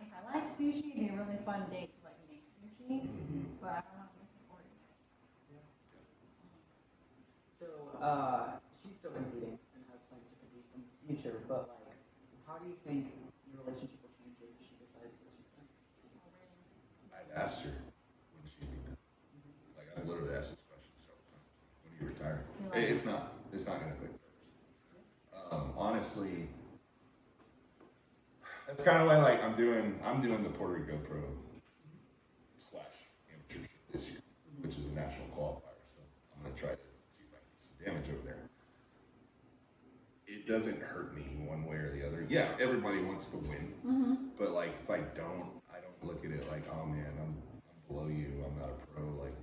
if I liked sushi, it'd be a really fun date to, like, make sushi, but I don't know if I can afford it yet. So, she's still competing and has plans to compete in the future, but like, how do you think your relationship will change if she decides that she's done? I've asked her when she'd be done. Like, I literally asked this question several times. When are you retiring? It's not gonna click. Honestly, that's kind of why, like, I'm doing the Puerto Rico Pro / amateur this year, which is a national qualifier. So I'm gonna try to see if I can do some damage over there. It doesn't hurt me one way or the other. Yeah, everybody wants to win, but like if I don't look at it like, oh man, I'm below you. I'm not a pro. Like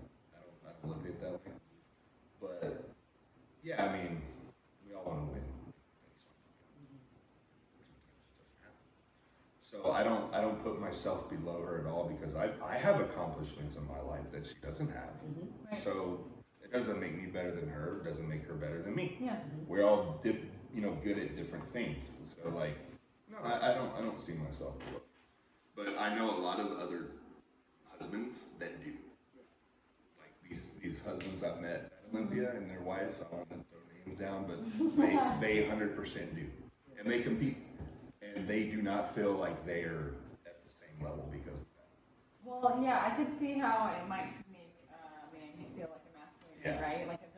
I don't look at it that way. But yeah, I mean, we all want to win. So I don't put myself below her at all because I have accomplishments in my life that she doesn't have. Right. So it doesn't make me better than her. It doesn't make her better than me. Yeah. We're all good at different things. So like, no, I don't see myself below. But I know a lot of other husbands that do. Like these husbands I've met at Olympia and their wives, I don't want to throw names down, but they 100% do. And they compete. And they do not feel like they are at the same level because of that. Well, yeah, I could see how it might make a man feel like emasculated, right? Like if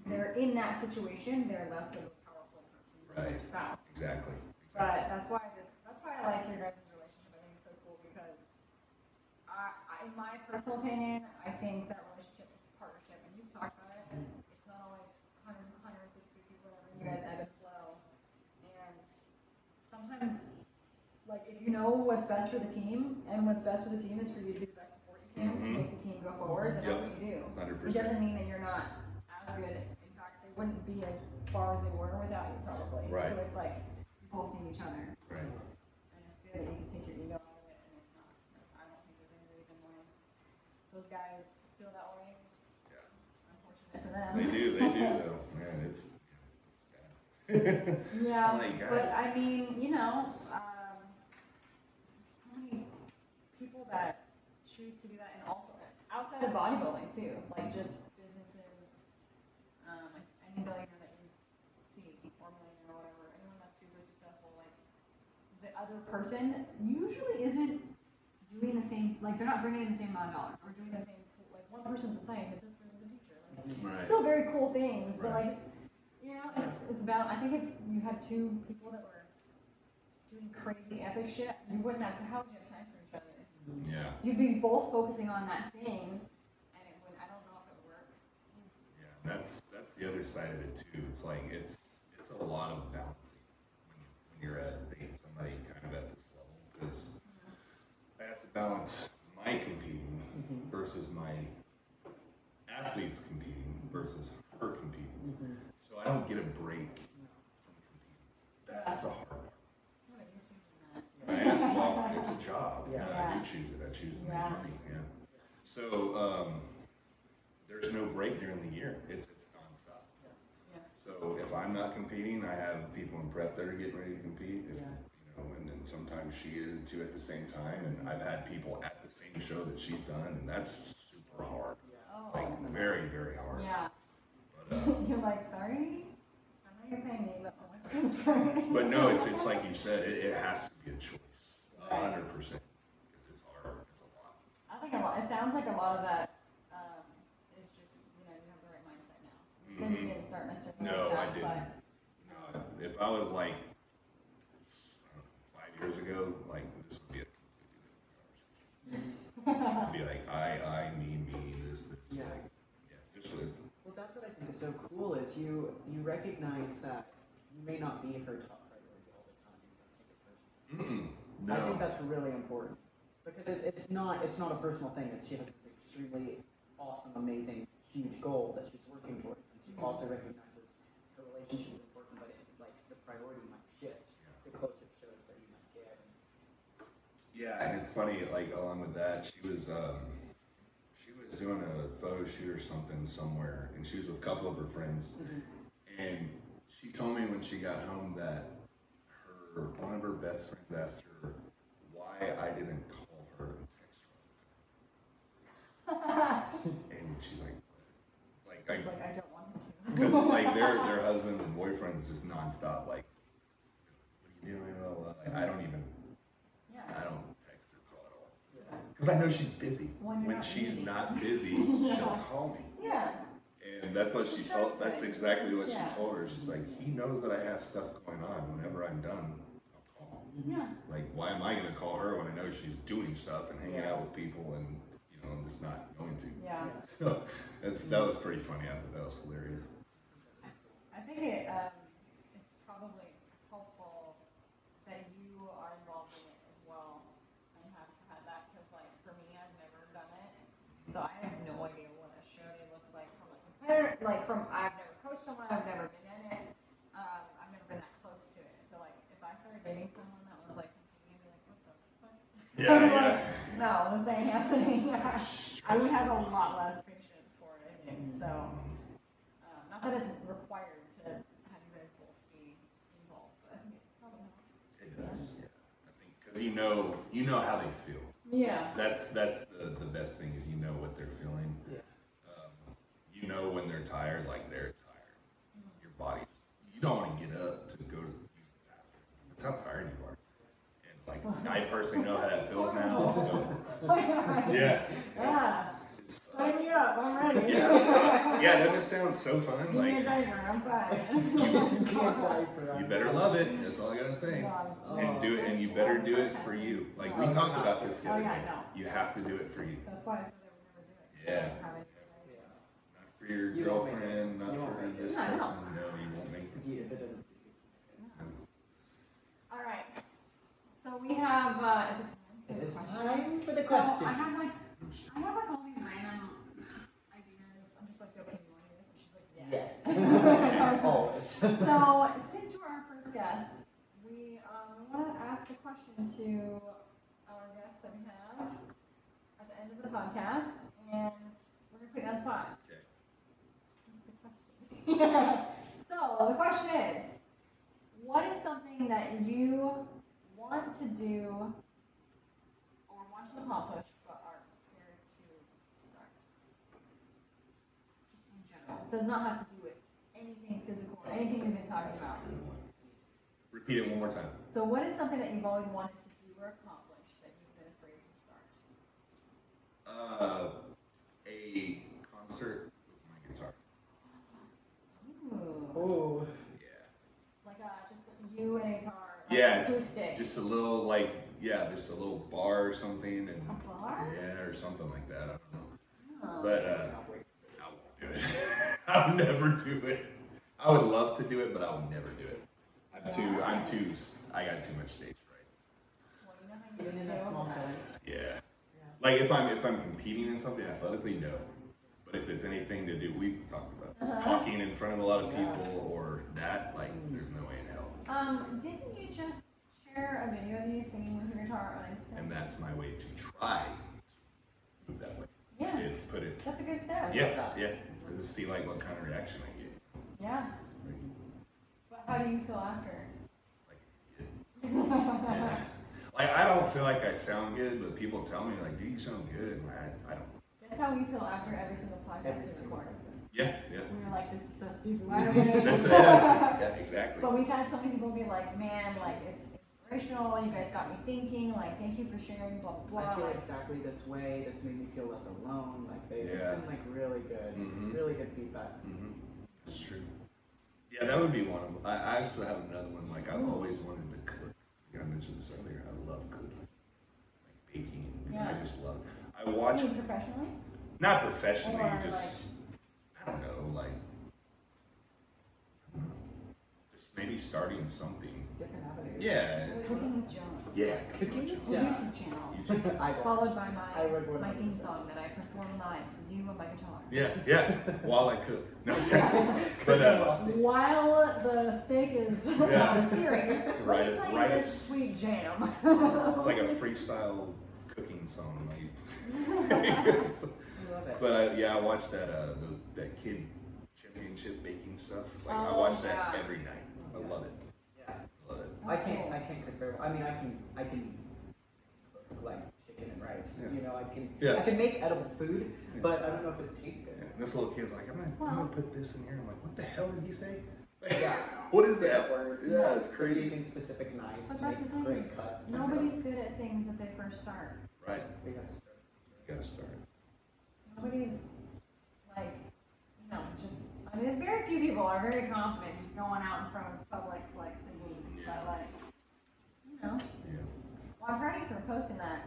they're in that situation, they're less of a powerful person than their spouse. Exactly. But that's why I like your guys' relationship. I think it's so cool because in my personal opinion, I think that relationship is a partnership, and you've talked about it. It's not always 100, 150, whatever. You guys ebb and flow, and sometimes, like, if you know what's best for the team, and what's best for the team is for you to do the best support you can to make the team go forward, then that's what you do. 100%. It doesn't mean that you're not as good. In fact, they wouldn't be as far as they were without you, probably. Right. So it's like, you both need each other. Right. And it's good that you can take your ego out of it, and it's not, I don't think there's any reason why those guys feel that way. Yeah. It's unfortunate for them. They do though. Man, it's bad. Yeah, Like, guys. but I mean, so many people that choose to do that, and also outside of bodybuilding too, like just businesses, like any billionaire that you see, or millionaire or whatever, anyone that's super successful, like the other person usually isn't doing the same, like they're not bringing in the same amount of dollars, or doing the same, like one person's a scientist, this person's a teacher, like still very cool things, but like, it's about, I think if you had two people that were doing crazy epic shit, you wouldn't have, how would you have time for each other? Yeah. You'd be both focusing on that thing, and it would, I don't know if it would work. Yeah, that's the other side of it too. It's like, it's a lot of balancing when you're dating somebody kind of at this level, because I have to balance my competing versus my athletes competing versus her competing. So I don't get a break from competing. That's the hard part. What, you're choosing that? Well, it's a job. Yeah. I do choose it. I choose to make money. Yeah. So there's no break during the year. It's nonstop. Yeah. So if I'm not competing, I have people in prep that are getting ready to compete. And then sometimes she is too at the same time. And I've had people at the same show that she's done, and that's super hard. Oh. Like very, very hard. Yeah. But, You're like, sorry? I know you're paying me, but my friend's first. but no, it's like you said, it has to be a choice. 100%. Because it's hard. It's a lot. I think it sounds like a lot of that is just, you have the right mindset now. So you didn't start necessarily No, like I that, didn't. No, if I was like 5 years ago, like this would be a completely different conversation. It'd be like I, me, this. Yeah. Like, yeah, just really. Well, that's what I think is so cool is you recognize that you may not be her top priority all the time. You don't take it personally. No. I think that's really important because it's not a personal thing. She has this extremely awesome, amazing, huge goal that she's working towards, and she also recognizes her relationship is important, but like the priority might shift the closer it shows that you might get. Yeah, and it's funny. Like along with that, she was doing a photo shoot or something somewhere, and she was with a couple of her friends, and she told me when she got home that one of her best friends asked her why I didn't call her and text her, and she's like, I don't want him to. because like their husbands and boyfriends just nonstop, like, what are you doing? Blah, blah. Like I don't text or call at all. Because I know she's busy. When she's not busy, she'll call me. Yeah. And that's what she told. That's exactly what she told her. She's like, he knows that I have stuff going on. Whenever I'm done, I'll call him. Yeah. Like, why am I gonna call her when I know she's doing stuff and hanging out with people and I'm just not going to. Yeah. So that was pretty funny. I thought that was hilarious. I think it is probably helpful that you are involved in it as well and have had that because, like, for me, I've never done it, so I have no idea what a show day looks like from a competitor. Like, I've never coached someone, I've never been in it, I've never been that close to it. So, like, if I started dating someone that was like competing, I'd be like, what the fuck? Yeah, like, no, this ain't happening. I would have a lot less patience for it, I think. So, not that it's required to have you guys both be involved, but I think it probably helps. It does. Yeah. I think because you know how they feel. Yeah. That's the best thing is you know what they're feeling. Yeah. You know when they're tired, like they're tired. Your body, you don't want to get up to go to use the bathroom. That's how tired you are. And like I personally know how that feels now. So yeah. Yeah. Sign me up, I'm ready. Yeah, doesn't it sound so fun? Give me a diaper, I'm fine. You better love it. That's all I gotta say. And do it, and you better do it for you. Like we talked about this the other day. You have to do it for you. That's why I said I would never do it. Yeah. Not for your girlfriend, not for this person. No, you won't make it. All right. So we have. It is time for the So question. I have like all these random ideas. I'm just like, okay, you want to do this? And she's like, yes. Yes. Always. So since you are our first guest, we want to ask a question to our guests that we have at the end of the podcast, and we're gonna put you on the spot. Okay. Good question. So the question is, what is something that you want to do or want to accomplish but are scared to start? Just in general. It does not have to do with anything physical or anything we've been talking That's a about. good one. Repeat it one more time. So what is something that you've always wanted to do or accomplish that you've been afraid to start? A concert with my guitar. Ooh. Oh. Yeah. Like just you and a guitar. Like Yeah. acoustic. Just a little just a little bar or something, and A bar? yeah, or something like that. I don't know. Oh. But I won't do it. I'll never do it. I would love to do it, but I will never do it. I got too much stage fright. Well, you know how you Even in that feel small about setting. Yeah. Like if I'm competing in something athletically, no. But if it's anything to do, we've talked about this, talking in front of a lot of people or that, like there's no way in hell. Didn't you just share a video of you singing with your guitar on Instagram? And that's my way to try to move that way. Yeah. Is put it. That's a good step. Yeah. Just see like what kind of reaction I get. Yeah. But how do you feel after? Yeah. Like I don't feel like I sound good, but people tell me like, "Do you sound good?" And I don't. That's how we feel after every single podcast we record. Yeah. We're like, this is so stupid. Why are we doing That's this? yeah, exactly. But we've had so many people be like, man, like it's inspirational. You guys got me thinking. Like, thank you for sharing. Blah blah blah. I feel exactly this way. This made me feel less alone. Like it's been like really good, really good feedback. It's true. Yeah, that would be one of them. I actually have another one. Like I've always wanted to cook. I mentioned this earlier. I love cooking, like baking. Yeah. I just love. I watch. You mean professionally? Not professionally, Or, just, I don't know, like, just maybe starting something. Different avenues. Yeah. Cooking with Jon. Yeah. Cooking with The Jon. YouTube channel. I watch. Followed by I would my theme 100%. song that I perform live for you on my guitar. Yeah, while I cook. No, but, While the steak is searing, Right, let me play right this as- sweet jam. it's like a freestyle cooking song. Like, I love it. but yeah, I watched that that kid championship baking stuff. Like I watch that every night. I love it. Yeah. Love it. I can't cook very well. I mean, I can cook like chicken and rice. Yeah. You know, I Yeah. can make edible food, Yeah. but I don't know if it tastes good. Yeah. This little kid's like, I'm gonna put this in here. I'm like, what the hell did he say? Yeah. What is Different that? words. Yeah, it's They're crazy. using specific knives But to that's the make thing, great cuts. nobody's good at things that they first start. Right. We have to start. You gotta start. Nobody's like, just, I mean, very few people are very confident just going out in front of publics like singing, but like, Yeah. well, I'm proud of you for posting that.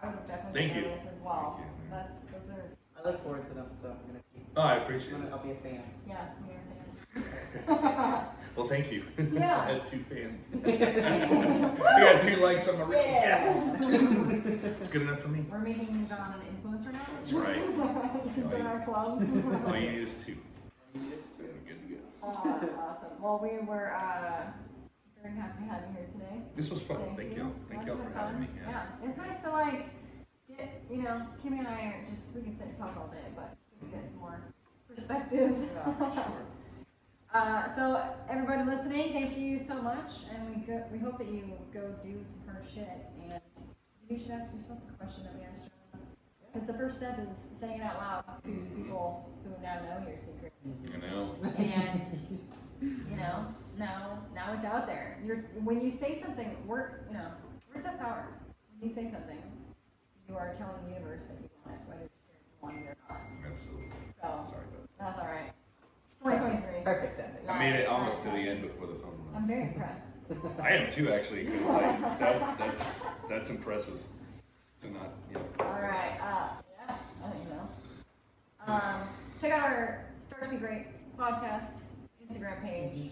I would have definitely Thank been you. nervous as well. Thank you. Those are, I look forward to them, so I'm gonna keep. Oh, I appreciate it. I'll be a fan. yeah, we are Well, thank you. Yeah. I had 2 fans. I got 2 likes on my reels. Yeah. It's good enough for me. We're making Jon an influencer now. That's right. Join our club. All you need is 2. You just- We're good to go. Awesome. Well, we were very happy to have you here today. This was fun. Thank you. Thank y'all for having me. Yeah, it's nice to like get, Kimmy and I are just, we can sit and talk all day, but it's good to get some more perspectives. Sure. So everybody listening, thank you so much, and we hope that you go do some hard shit, and you should ask yourself the question that we asked you. Because the first step is saying it out loud to people who now know your secrets. You know? And now it's out there. When you say something, words have power. When you say something, you are telling the universe that you want it, whether you're scared you want it or not. Absolutely. So Sorry about that's all right. 2023. Perfect ending. that. I made it almost to the end before the phone went I'm off. very impressed. I am too, actually, because like, that's impressive to not, All right. Yeah, I think so. Check out our Start to Be Great podcast Instagram page.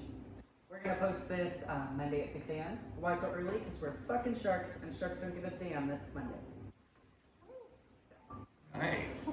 We're gonna post this Monday at 6 a.m. Why so early? Because we're fucking sharks, and sharks don't give a damn. That's Monday. Nice.